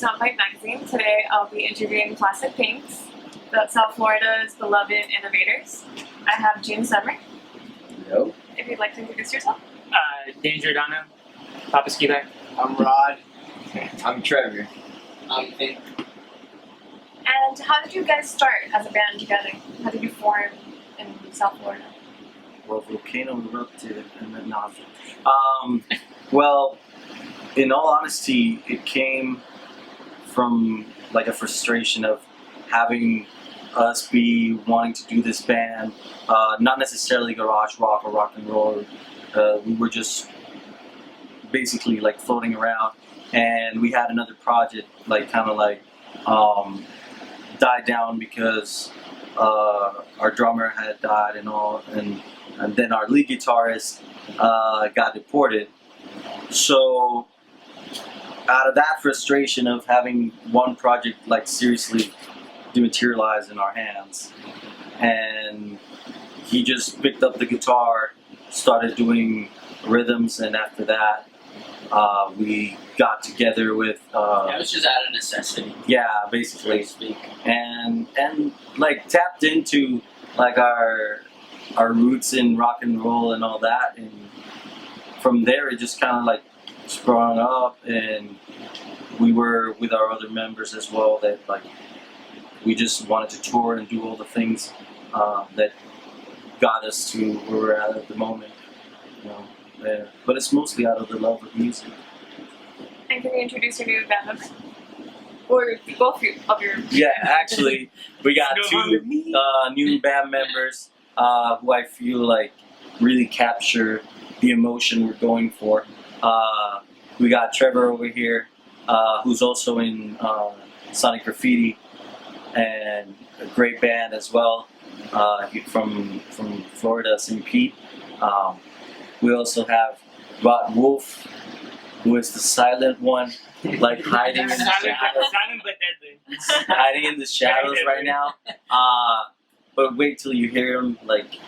Soundbite Magazine. Today I'll be interviewing Plastic Pinks, South Florida's beloved innovators. I have June Summer. Hello. If you'd like to introduce yourself. Dan Giordano, Papa Ski Bag. I'm Rod. I'm Trevor. I'm Finn. And how did you guys start as a band together? How did you form in South Florida? Well, volcano erupted and then nothing. Well, in all honesty, it came from like a frustration of having us be wanting to do this band, not necessarily garage rock or rock and roll. We were just basically like floating around, and we had another project like kind of like died down because our drummer had died and all, and then our lead guitarist got deported. So out of that frustration of having one project like seriously dematerialize in our hands, and he just picked up the guitar, started doing rhythms, and after that we got together with It was just out of necessity. yeah, So to basically, speak. and like tapped into like our roots in rock and roll and all that, and from there it just kind of like sprung up, and we were with our other members as well that like we just wanted to tour and do all the things that got us to where we're at the moment, you know. Yeah. But it's mostly out of the love of music. And can you introduce your new band members? Or both of your... Yeah, actually, we got No longer me. two new band members who I feel like really capture the emotion we're going for. We got Trevor over here, who's also in Sonic Graffiti, and a great band as well, from Florida, St. Pete. We also have Rod Wolf, who is the silent one, like hiding in the shadows. Silent but deadly. Hiding in the shadows right now. But wait till you hear him. Like,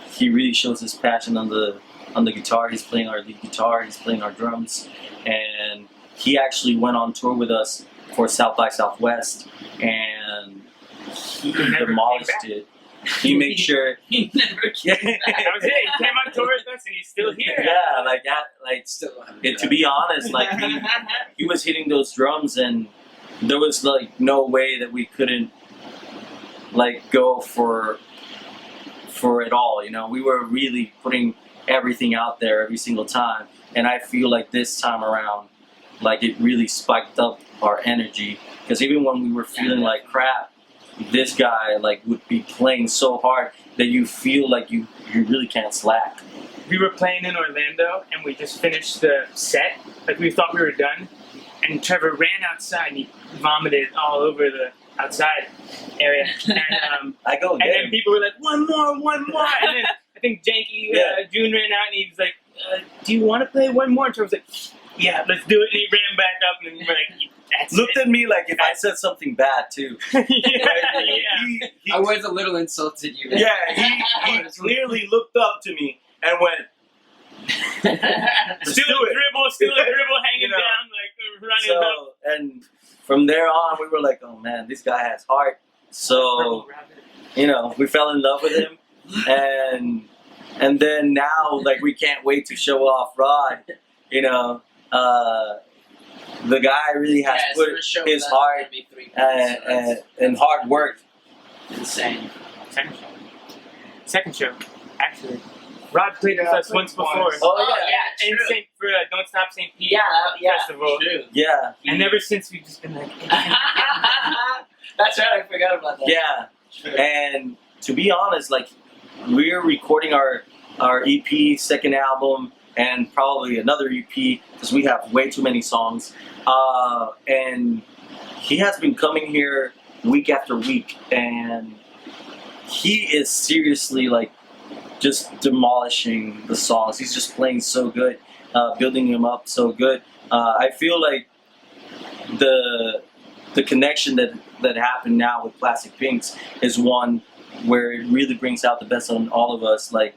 he really shows his passion on the guitar. He's playing our lead guitar. He's playing our drums, and he actually went on tour with us for South by Southwest, and he never demolished came back. it. He made sure. He never Yeah, That was it. He came on tour with us and he's still here. yeah, like that. Like, still haven't to be honest, like he was hitting those drums, and there was like no way that we couldn't like go for it all, you know. We were really putting everything out there every single time, and I feel like this time around, like it really spiked up our energy, because even when we were feeling like crap, this guy like would be playing so hard that you feel like you really can't slack. We were playing in Orlando and we just finished the set. Like we thought we were done. And Trevor ran outside and he vomited all over the outside area. And I go get then him. people were like, one more. And then I think Janky, June ran out and he was like, do you want to play one more? And Trevor was like, yeah, let's do it. And he ran back up and we were like, that's Looked it. at me like if I said something bad too. yeah. He- I was a little insulted you. Yeah, he clearly looked up to me and went, Still a dribble hanging You know, down, like running up. so, and from there on, we were like, oh man, this guy has heart. So, you know, we fell in love with him, and then now, like, we can't wait to show off Rod. You know, the guy really has Yes, put for sure, his that's heart gonna be 3 points, so that's and hard work. insane. Second show, actually. Rod played with us once before. Oh yeah, In true. St. for Don't Stop St. Pete Yeah, Festival. true. yeah, And ever since we've just been like, That's right, I forgot about that. yeah. True. And to be honest, like, we're recording our EP, second album, and probably another EP, because we have way too many songs. And he has been coming here week after week, and he is seriously like just demolishing the songs. He's just playing so good, building them up so good. I feel like the connection that happened now with Plastic Pinks is one where it really brings out the best in all of us. Like,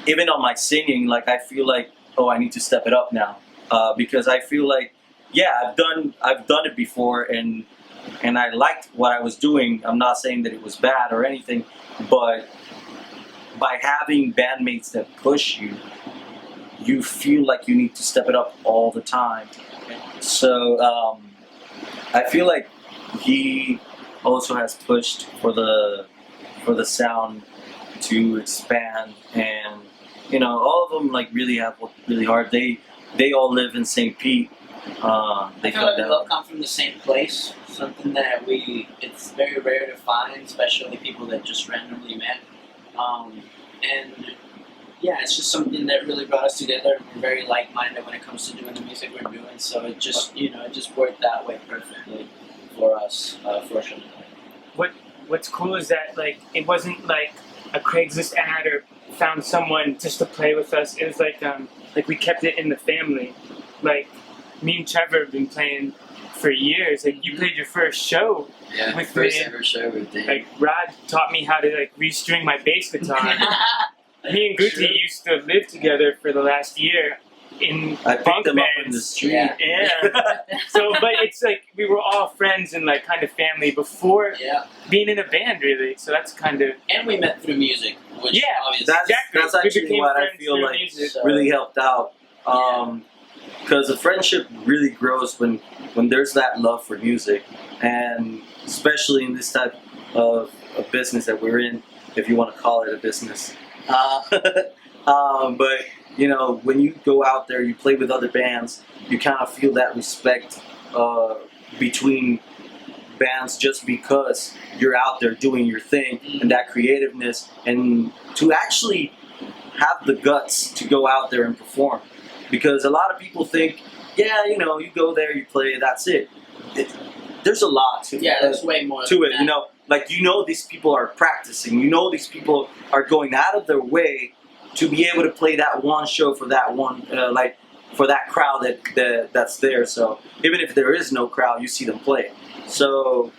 even on my singing, like, I feel like, oh, I need to step it up now, because I feel like yeah, I've done it before, and I liked what I was doing. I'm not saying that it was bad or anything, but by having bandmates that push you, you feel like you need to step it up all the time. So I feel like he also has pushed for the sound to expand, and you know, all of them like really have worked really hard. They all live in St. Pete. I They feel come like we all down. come from the same place. Something that it's very rare to find, especially people that just randomly met. And yeah, it's just something that really brought us together. We're very like-minded when it comes to doing the music we're doing. So it just, it just worked that way perfectly for us, fortunately. What's cool is that like it wasn't like a Craigslist ad or found someone just to play with us. It was like we kept it in the family. Like me and Trevor have been playing for years. Like you played your first show Yeah, with first me. ever show with Dave. Like Rod taught me how to like restring my bass guitar. Me and Gucci Sure. used to live together for the last year in I picked bunk them up in beds. the street. Yeah. Yeah. So, but it's like we were all friends and like kind of family before Yeah, being in a band, really. So that's kind of and we met through music, which Yeah, obviously exactly. That's We actually became what I friends feel through like music. So- really helped out. Because a friendship really grows when there's that love for music, and especially in this type of business that we're in, if you want to call it a business. But you know, when you go out there, you play with other bands, you kind of feel that respect between bands just because you're out there doing your thing and that creativeness, and to actually have the guts to go out there and perform. Because a lot of people think, yeah, you know, you go there, you play, that's it. There's a lot to yeah, there's way more to than it. that. You know, like these people are practicing. You know, these people are going out of their way to be able to play that one show for that one, for that crowd that's there. So even if there is no crowd, you see them play. So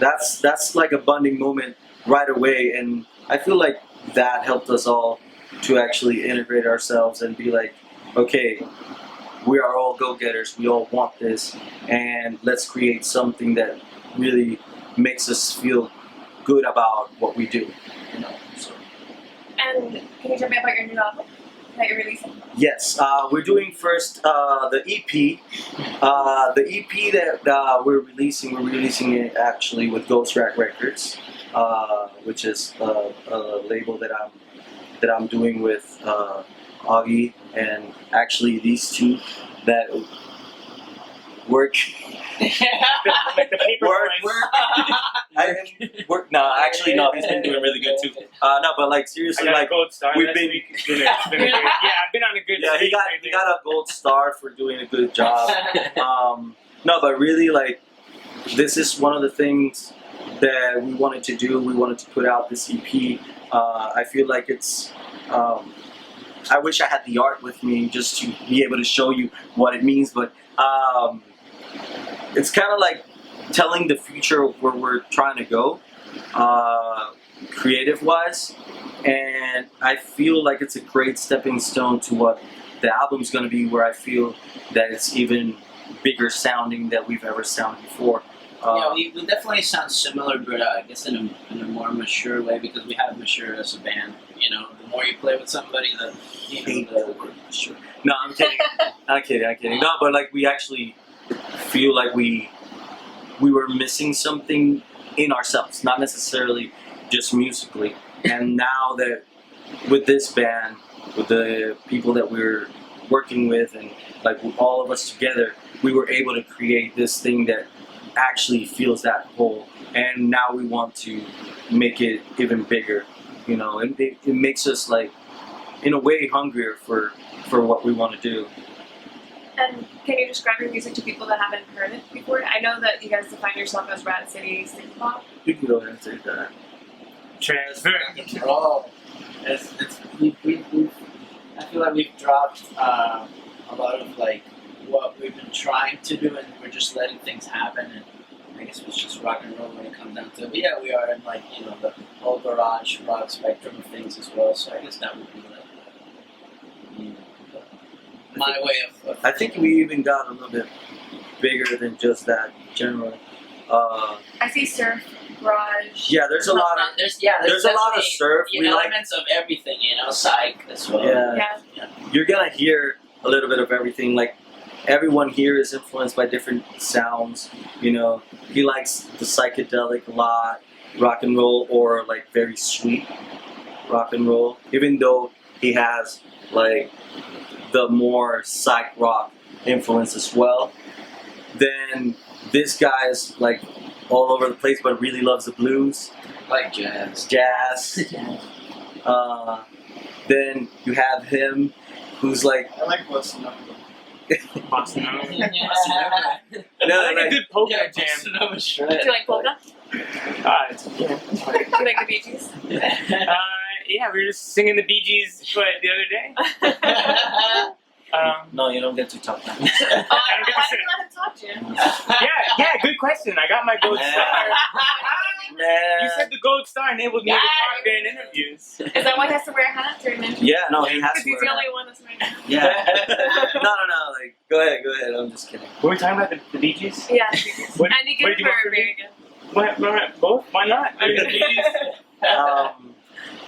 that's like a bonding moment right away, and I feel like that helped us all to actually integrate ourselves and be like, okay, we are all go-getters. We all want this, and let's create something that really makes us feel good about what we do. You know. So. And can you tell me about your new album that you're releasing? Yes, we're doing first the EP. The EP that we're releasing it actually with Ghost Rat Records, which is a label that I'm doing with Augie, and actually these two that work. like the paper Work, boys. No, actually, no. He's been doing really good too. No, but like I seriously, got a like gold star. we've last been- week. It's been a good, yeah, I've been on a good. yeah, he streak got lately. he got a gold star for doing a good job. No, but really, like, this is one of the things that we wanted to do. We wanted to put out this EP. I feel like it's. I wish I had the art with me just to be able to show you what it means, but it's kind of like telling the future of where we're trying to go, creative-wise, and I feel like it's a great stepping stone to what the album's going to be, where I feel that it's even bigger sounding than we've ever sounded before. Yeah, we definitely sound similar, but I guess in a more mature way, because we have matured as a band. You know, the more you play with somebody, Sure. No, I'm kidding. I'm kidding. No, but like we actually feel like we were missing something in ourselves, not necessarily just musically. And now that with this band, with the people that we're working with, and like all of us together, we were able to create this thing that actually feels that whole. And now we want to make it even bigger. You know, and it makes us like, in a way, hungrier for what we want to do. And can you describe your music to people that haven't heard it before? I know that you guys define yourself as Rad City synth pop. You can go ahead and say that. Transfer. Oh, I feel like we've dropped a lot of like what we've been trying to do, and we're just letting things happen. And I guess it's just rock and roll when it comes down to it. But yeah, we are in like the whole garage rock spectrum of things as well. So I guess that would be like my way of I think we even got a little bit bigger than just that generally. I see surf, garage. Yeah, there's a lot of there's there's a lot of definitely surf. We like elements of everything, psych as well. yeah. Yeah. You're gonna hear a little bit of everything. Like everyone here is influenced by different sounds. He likes the psychedelic a lot, rock and roll, or like very sweet rock and roll. Even though he has like the more psych rock influence as well. Then this guy is like all over the place, but really loves the blues, Like jazz. jazz. Then you have him, who's like I like bossa nova. Bossa Nova. no, I like a like good polka Yeah, jam. Bossa Nova shred. Do you like polka? Yeah. Do you like the Bee Gees? Yeah, we were just singing the Bee Gees the other day. no, you don't get to talk now. Oh, why did you let him talk to you? Yeah, good question. I got my gold star. Man. You said the gold star enabled me to Yeah. talk during interviews. Is that why he has to wear a hat during the interview? Yeah, no, he has Because to he's the wear only one that's wearing a hat. Yeah. no. Like, go ahead. I'm just kidding. Were we talking about the Bee Gees? Yeah, Bee Gees. What- Andy what did you Ginsberg want are from me? very good. What, both? Why not? I mean, the Bee Gees.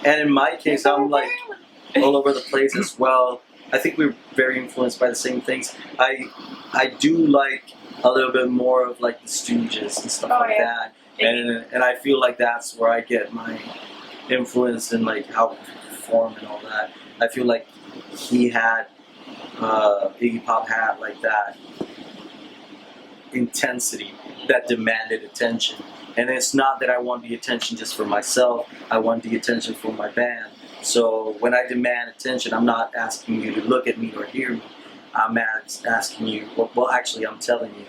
And in my case, I'm like all over the place as well. I think we're very influenced by the same things. I do like a little bit more of like the Stooges and stuff Oh, like yeah. that. And I feel like that's where I get my influence and like how we perform and all that. I feel like he had Iggy Pop had like that intensity that demanded attention. And it's not that I want the attention just for myself. I want the attention for my band. So when I demand attention, I'm not asking you to look at me or hear me. I'm asking you. Well, actually, I'm telling you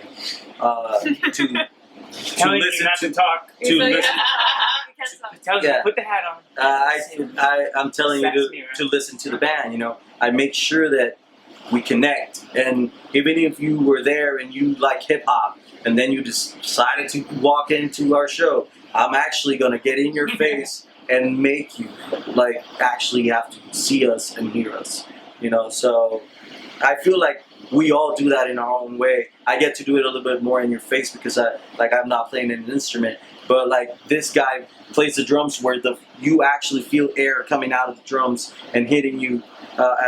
to Telling you listen not to talk. to listen. You can't stop. Tells you, Yeah. put the hat on. I'm telling you Sass me, right? to listen to the band. I make sure that we connect. And even if you were there and you like hip hop, and then you decided to walk into our show, I'm actually gonna get in your face and make you like actually have to see us and hear us. So I feel like we all do that in our own way. I get to do it a little bit more in your face because I'm not playing an instrument, but like this guy plays the drums where you actually feel air coming out of the drums and hitting you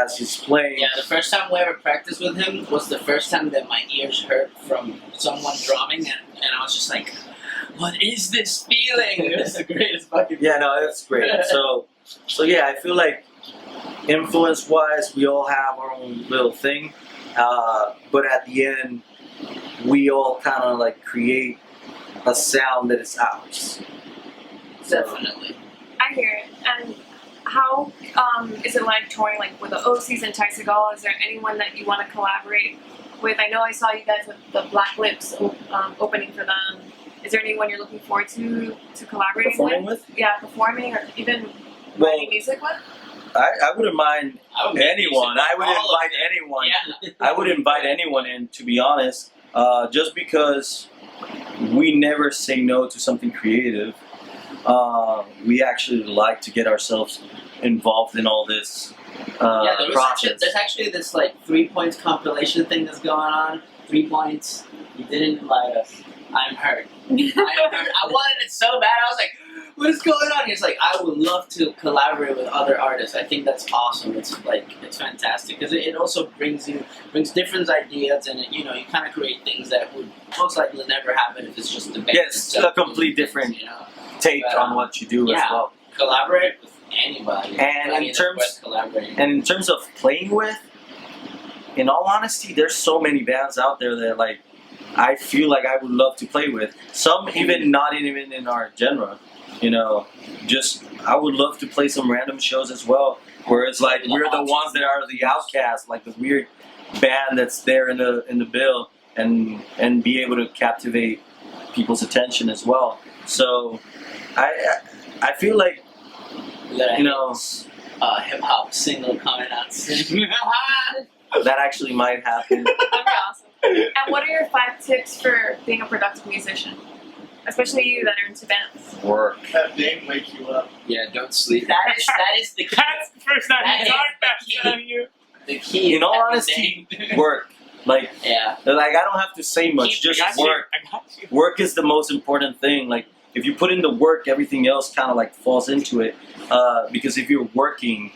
as he's playing. Yeah, the first time we ever practiced with him was the first time that my ears hurt from someone drumming, and I was just like, what is this feeling? It was the greatest fucking Yeah, no, that's great. So yeah, I feel like influence-wise, we all have our own little thing, but at the end, we all kind of like create a sound that is ours. Definitely. I hear it. And how is it like touring like with the OCs and Ty Segall? Is there anyone that you want to collaborate with? I know I saw you guys with the Black Lips opening for them. Is there anyone you're looking forward to collaborating Performing with? with? Yeah, performing or even Well, writing music with? I wouldn't mind I would make anyone. music I would with all of invite them. anyone. Yeah. I would invite anyone in, to be honest, just because we never say no to something creative. We actually like to get ourselves involved in all this Yeah, process. there's actually this like 3 points compilation thing that's going on. 3 points. You didn't invite us. I'm hurt. I'm hurt. I wanted it so bad. I was like, what is going on? He's like, I would love to collaborate with other artists. I think that's awesome. It's fantastic because it also brings different ideas, and you kind of create things that would most likely never happen if it's just the band. Yes, itself a complete doing different things, take But, on what you do as yeah. well. Collaborate with anybody. And in that's terms- worth collaborating. And in terms of playing with, in all honesty, there's so many bands out there that like I feel like I would love to play with. Some even not even in our genre. Just I would love to play some random shows as well, where it's like we're the ones that are the outcasts, like the weird band that's there in the bill, and be able to captivate people's attention as well. So I feel like We got a hip hop single coming out soon. that actually might happen. That'd be awesome. And what are your 5 tips for being a productive musician? Especially you that are into bands. Work. Have Dane wake you up. Yeah, don't sleep. that is the key. That's the first time That he is talked the about key. telling you. The key. In all is honesty, everything. work. Like Yeah. I don't have to say much. Keep Just I got work. you. I got you. Work is the most important thing. Like if you put in the work, everything else kind of like falls into it. Because if you're working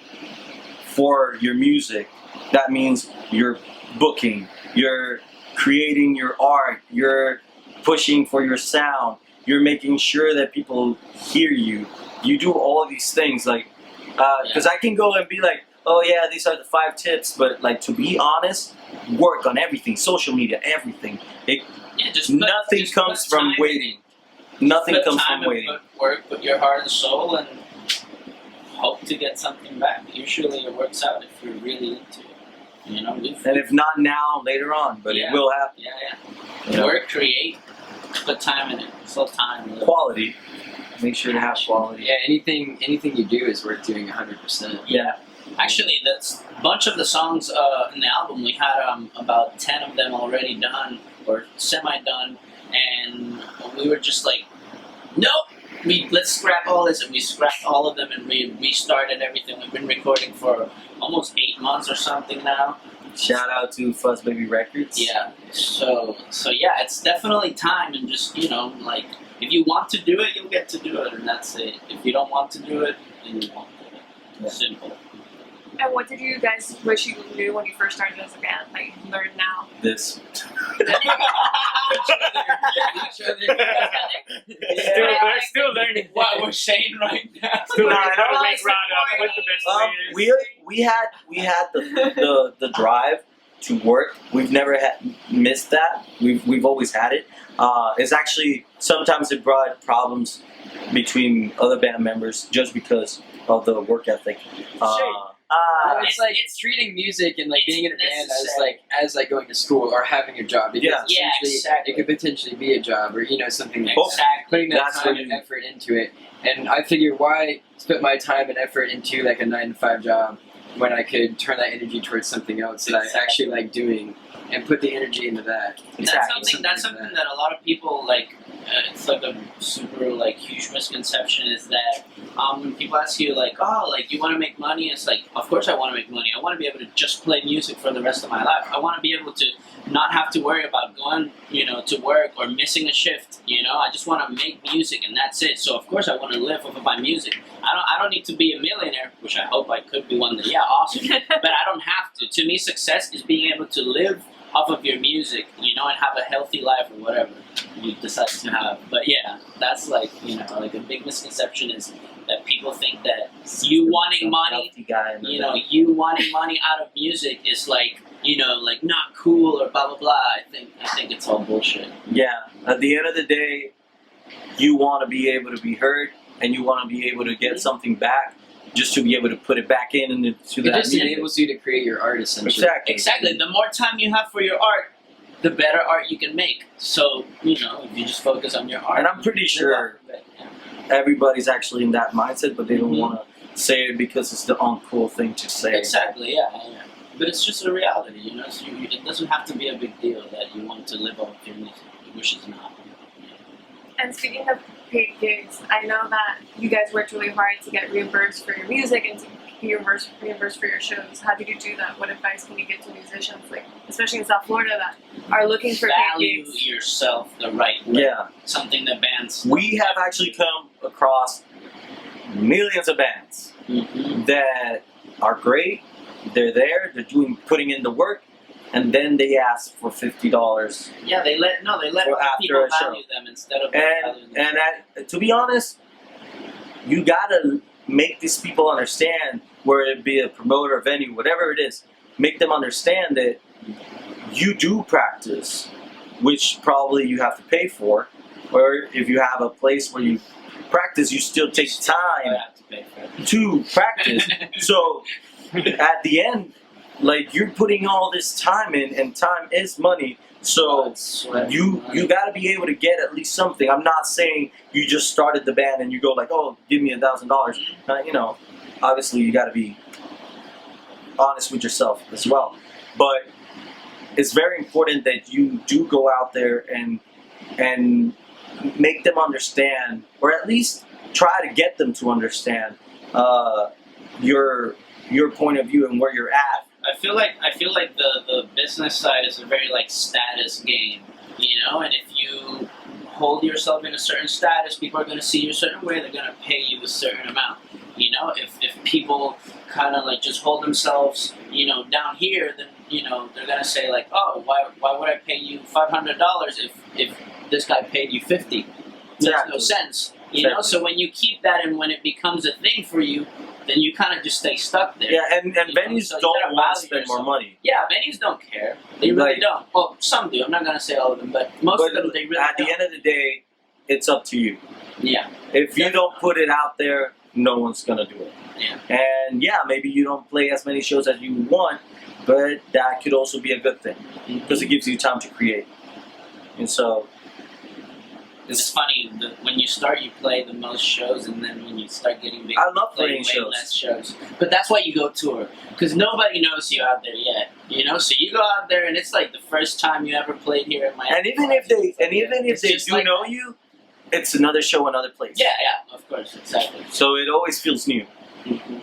for your music, that means you're booking, you're creating your art, you're pushing for your sound, you're making sure that people hear you. You do all of these things, like because I can go and be like, oh yeah, these are the 5 tips, but like to be honest, work on everything, social media, everything. Yeah, just Nothing just comes put from time waiting. Nothing put comes time from and waiting. Put work, put your heart and soul, and hope to get something back. Usually, it works out if you're really into it. You know, And if not now, later on, but Yeah. it will happen. yeah. You know? Work, create, put time in it. It's all time. Really. Quality. Make sure to have quality. Yeah, anything you do is worth doing 100%. Yeah. Actually, that's a bunch of the songs in the album. We had about 10 of them already done or semi-done, and we were just like, nope. Let's scrap all this, and we scrapped all of them, and we restarted everything. We've been recording for almost 8 months or something now. Shout out to Fuzz Baby Records. Yeah. So yeah, it's definitely time, and just like if you want to do it, you'll get to do it, and that's it. If you don't want to do it, then you won't do it. Yeah. Simple. And what did you guys wish you knew when you first started as a band that you learned now? This. Still learning. What we're saying right now. Still learning how to Well, wake I Rod up. What's the best way is. We had the drive to work. We've never missed that. We've always had it. It's actually sometimes it brought problems between other band members just because of the work ethic. It's treating music and like It's being in a band necessary. as like going to school or having a job. Because Yeah. Yeah, essentially exactly. it could potentially be a job or something like Exactly. that. Putting that That's time what and you- effort into it. And I figure why spend my time and effort into like a 9-to-5 job when I could turn that energy towards something else that I actually like doing and put the energy into that. That's something that a lot of people like. It's like a super like huge misconception is that when people ask you like, oh, like you want to make money, it's like, of course I want to make money. I want to be able to just play music for the rest of my life. I want to be able to not have to worry about going, to work or missing a shift. I just want to make music and that's it. So of course I want to live off of my music. I don't need to be a millionaire, which I hope I could be one day. Yeah, awesome. But I don't have to. To me, success is being able to live off of your music, and have a healthy life or whatever you decide to have. But yeah, that's like, like a big misconception is that people think that you wanting Some money, healthy guy in the band. you wanting money out of music is like, like not cool or blah blah blah. I think it's all bullshit. Yeah. At the end of the day, you want to be able to be heard, and you want to be able to get something back, just to be able to put it back into It that just music. enables you to create your art essentially. Exactly. Exactly. The more time you have for your art, the better art you can make. So if you just focus on your art, And I'm pretty you sure live off of it, yeah. Everybody's actually in that mindset, but they don't Mhm. want to say it because it's the uncool thing to say. Exactly, yeah. But it's just a reality, So it doesn't have to be a big deal that you want to live off your music, which is not. And speaking of paid gigs, I know that you guys worked really hard to get reimbursed for your music and to be reimbursed for your shows. How did you do that? What advice can you give to musicians, like especially in South Florida, that are looking for paid Value gigs? yourself the right way. Yeah. Something that bands. We have actually come across millions of bands Mhm. that are great. They're there. They're putting in the work, and then they ask for $50. Yeah, they let For other after people a show. value them instead of valuing them. To be honest, you gotta make these people understand, whether it be a promoter, venue, whatever it is, make them understand that you do practice, which probably you have to pay for, or if you have a place where you practice, you still take I time have to pay for it. to practice. So at the end, like you're putting all this time in, and time is money. So Sweat, you got to be able to get at least something. I'm not saying you just started the band and you go like, oh, give me $1,000. Obviously you got to be honest with yourself as well. But it's very important that you do go out there and make them understand, or at least try to get them to understand your point of view and where you're at. feel like the business side is a very like status game, you know. And if you hold yourself in a certain status, people are going to see you a certain way. They're going to pay you a certain amount. You know, if people kind of like just hold themselves, you know, down here, then you know they're going to say like, oh, why would I pay you $500 if this guy paid you $50? Makes no Exactly. sense. You know, so when you keep that and when it becomes a thing for you, then you kind of just stay stuck there. Yeah, and You know, venues so you don't gotta want to value spend more yourself. money. Yeah, venues don't care. They really Like- don't. Well, some do. I'm not gonna say all of them, but most But of them they really at don't. the end of the day, it's up to you. Yeah. If you don't put it out there, no one's gonna do it. Yeah. And yeah, maybe you don't play as many shows as you want, but that could also be a good thing because it gives you time to create. And so, It's funny when you start, you play the most shows, and then when you start getting big, I love you play playing way shows. less shows. But that's why you go tour, because nobody knows you out there yet. You know, so you go out there, and it's like the first time you ever played here in Miami. and even if they It's just do like know that. you, it's another show, another place. Yeah, of course, exactly. So it always feels new. Mhm.